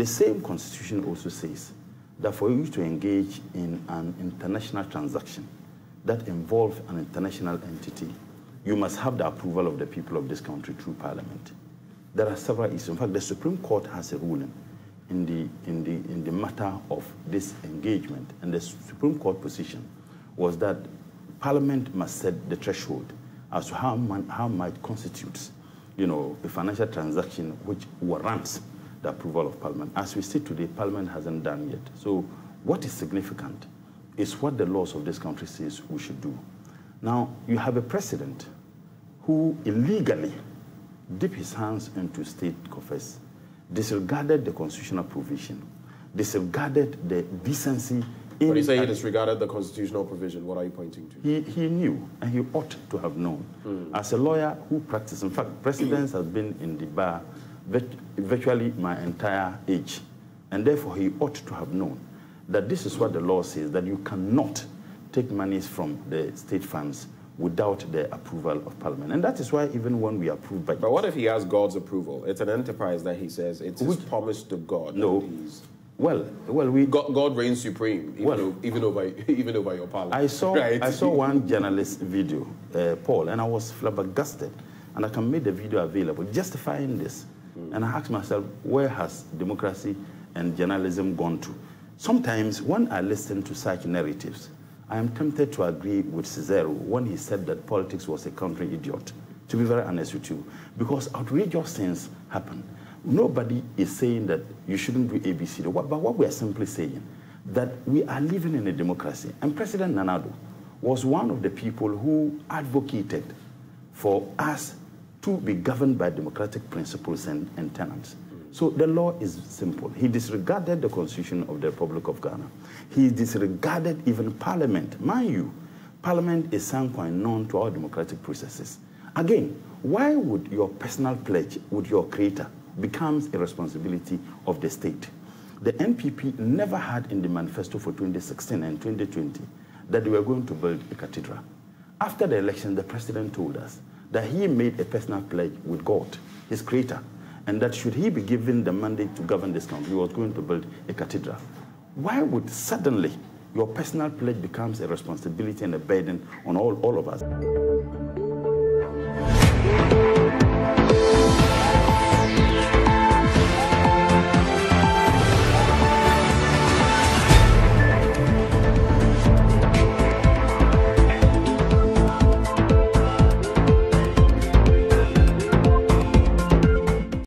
The same constitution also says that for you to engage in an international transaction that involves an international entity, you must have the approval of the people of this country through parliament. There are several issues. In fact, the Supreme Court has a ruling in the matter of this engagement, and the Supreme Court position was that Parliament must set the threshold as to how much constitutes, a financial transaction which warrants the approval of Parliament. As we see today, Parliament hasn't done yet. So what is significant is what the laws of this country says we should do. Now, you have a president who illegally dipped his hands into state coffers, disregarded the constitutional provision, disregarded the decency. When you say he disregarded the constitutional provision, what are you pointing to? He knew, and he ought to have known. As a lawyer who practiced, in fact, presidents have been in the bar virtually my entire age, and therefore he ought to have known that this is what the law says, that you cannot take monies from the state funds without the approval of Parliament. And that is why even when we approve budget... But what if he has God's approval? It's an enterprise that he says, it's his promise to God. No. God reigns supreme, even over your parliament. I saw one journalist video, Paul, and I was flabbergasted. And I can make the video available, justifying this. And I asked myself, where has democracy and journalism gone to? Sometimes when I listen to such narratives, I am tempted to agree with Cicero when he said that politics was a country idiot, to be very honest with you, because outrageous things happen. Nobody is saying that you shouldn't do ABC, but what we are simply saying, that we are living in a democracy. And President Nana-Addo was one of the people who advocated for us to be governed by democratic principles and tenets. So the law is simple. He disregarded the Constitution of the Republic of Ghana. He disregarded even Parliament. Mind you, Parliament is sine qua non to our democratic processes. Again, why would your personal pledge with your creator becomes a responsibility of the state? The NPP never had in the manifesto for 2016 and 2020 that they were going to build a cathedral. After the election, the president told us that he made a personal pledge with God, his creator, and that should he be given the mandate to govern this country, he was going to build a cathedral. Why would suddenly your personal pledge becomes a responsibility and a burden on all of us?